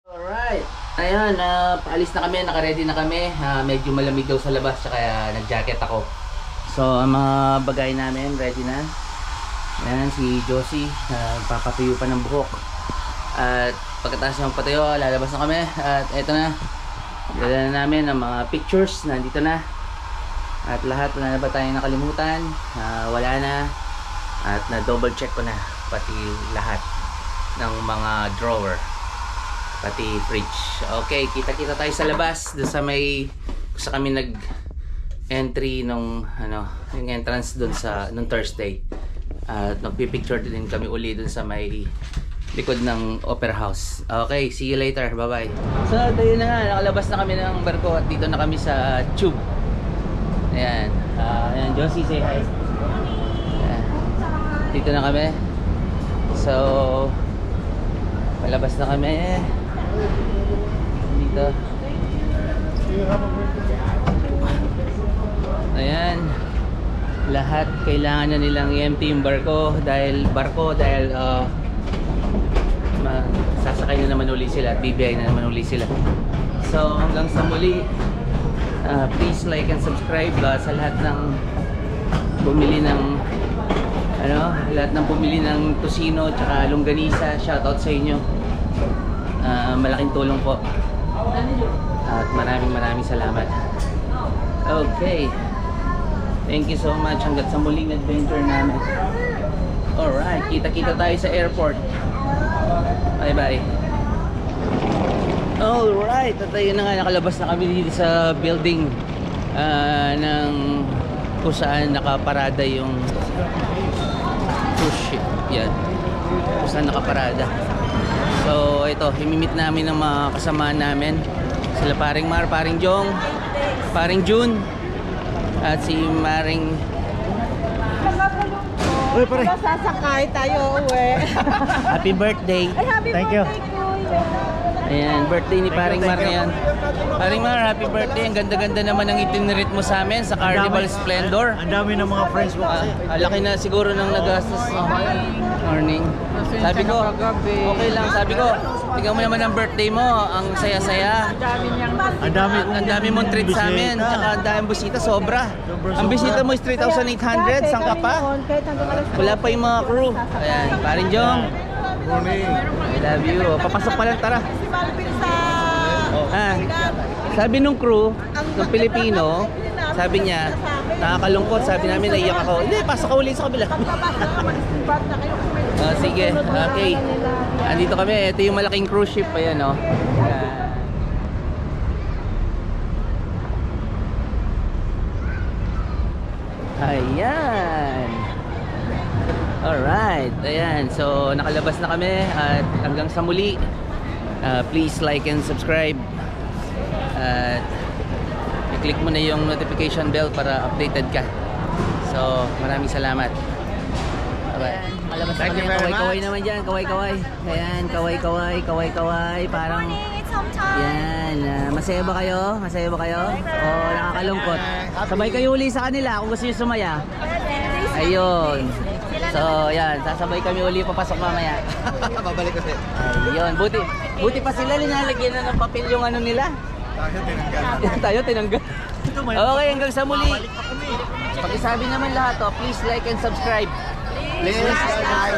Alright, ayun, paalis na kami, naka-ready na kami. Medyo malamig daw sa labas, kaya nag-jacket ako. So, ang mga bagay namin, ready na. Ayan, si Josie, papatuyo pa ng buhok. At pagkatapos ng patuyo, lalabas na kami. At eto na, dala na namin ang mga pictures, nandito na. At lahat, wala na ba tayong nakalimutan? Wala na. At na-double check ko na, pati lahat ng mga drawer. Pati fridge. Okay, kita-kita tayo sa labas. Doon sa may sa kami nag-entry nung yung entrance doon sa nung Thursday. At nagpi-picture din kami uli doon sa may likod ng Opera House. Okay, see you later. Bye-bye. So, tayo na nga. Nakalabas na kami ng barko at dito na kami sa tube. Ayan. Ayan, Josie, say hi. Ayan. Dito na kami. So, palabas na kami. Dito. Ayan. Lahat kailangan na nilang i-empty yung barko dahil sasakay na naman uli sila at bibiyay na naman uli sila. So hanggang sa muli, please like and subscribe sa lahat ng bumili ng tosino tsaka longganisa. Shoutout sa inyo. Malaking tulong po at maraming salamat. Okay, thank you so much hanggang sa muling adventure namin. Alright, kita-kita tayo sa airport. Bye bye. Alright, at ayun na nga, nakalabas na kami dito sa building ng kung saan nakaparada yung cruise ship. Yan, kung saan nakaparada. So ito, imimit namin ng mga kasamaan namin. Sila paring Mar, paring Jong, paring June, at si Maring. Uy, pare. Sasakay tayo uwi. Happy birthday. Ay, happy Thank you. birthday, kuya. Ayan, birthday ni paring Mar Thank you. ngayon. Paring Mar, happy birthday. Ang ganda-ganda naman ng itinerary mo sa amin sa Carnival Splendor. Ang dami ng mga friends mo kasi. Laki na siguro ng nagastos. Morning. Sabi ko, okay lang. Sabi ko, tingnan mo naman ang birthday mo. Ang saya-saya. Ang dami mong treat sa amin. Tsaka ang daming bisita, sobra. Ang bisita mo is 3,800. Saan ka pa? Wala pa yung mga crew. Ayan, paring Jong. Morning. I love you. Papasok pa lang, tara. Si Balvin sa... Sabi nung crew, ng Pilipino, sabi niya, nakakalungkot. Sabi namin, naiyak ako. Hindi, pasok ka uli sa kabila. Sige, okay. Andito kami. Ito yung malaking cruise ship. Ayan, oh. Ayan. Alright. Ayan. So, nakalabas na kami. At hanggang sa muli, please like and subscribe. At i-click mo na yung notification bell para updated ka. So, maraming salamat. Bye-bye. Nakalabas na kami. Kaway-kaway naman dyan. Kaway-kaway. Ayan. Kaway-kaway. Parang... It's home time. Yan, masaya ba kayo? Masaya ba kayo? O nakakalungkot? Sabay kayo uli sa kanila kung gusto nyo sumaya. Ayun. So yan, sasabay kami uli papasok mamaya. Babalik kasi. Ayun, buti pa sila linalagyan na ng papel yung ano nila. Tayo tinanggal. Tayo tinanggal. Okay, hanggang sa muli. Babalik pa kami. Pakisabi naman lahat, please like and subscribe. Please like and subscribe.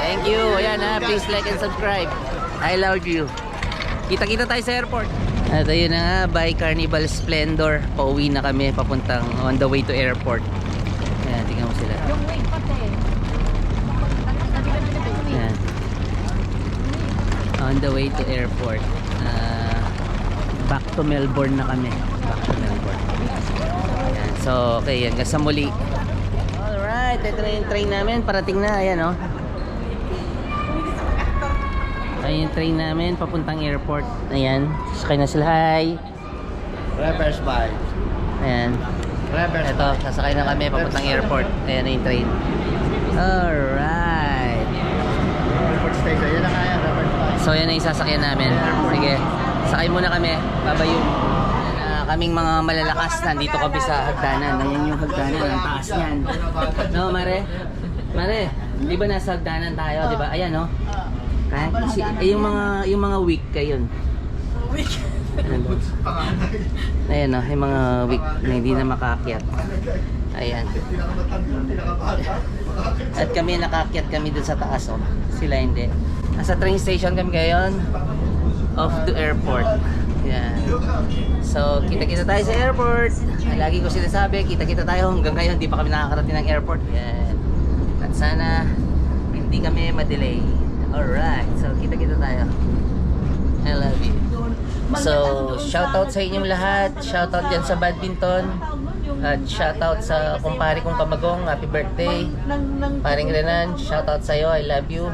Thank you. Ayan please like and subscribe. I love you. Kita-kita tayo sa airport. At ayun na nga, by Carnival Splendor, pauwi na kami, papuntang on the way to airport. Ayan, tingnan mo sila. Yung wait pati. Ayan. On the way to airport. Back to Melbourne na kami. Back to Melbourne. Ayan, so, okay, hanggang sa muli. Alright, ito na yung train namin. Parating na, ayan oh. Ayan yung train namin, papuntang airport. Ayan, sakay na sila. Hi! Reverse bike. Ayan. Reverse Ito, sasakay na kami papuntang airport. Ayan na yung train. Alright. Airport station. Yan na kaya. Reverse bike. So yan na yung sasakyan namin. Sige, sakay muna kami. Babayo. Kaming mga malalakas, nandito kami sa hagdanan. Nanyan yung hagdanan, ang taas niyan. No, Mare? Mare, di ba nasa hagdanan tayo, di ba? Ayan, no? Yung mga week kayo. Ayan o, yung mga week na hindi na makaakyat. Ayan. At kami nakaakyat kami dun sa taas oh. Sila hindi. Nasa train station kami ngayon. Off to airport. Ayan. So, kita-kita tayo sa airport. Lagi ko sinasabi, kita-kita tayo. Hanggang ngayon, hindi pa kami nakakarating ng airport. Ayan. At sana, hindi kami ma-delay. Alright. So, kita-kita tayo. I love you. So, shoutout sa inyong lahat. Shoutout dyan sa badminton. At shoutout sa kumpare kong Kamagong. Happy birthday. Paring Renan, shoutout sa'yo. I love you.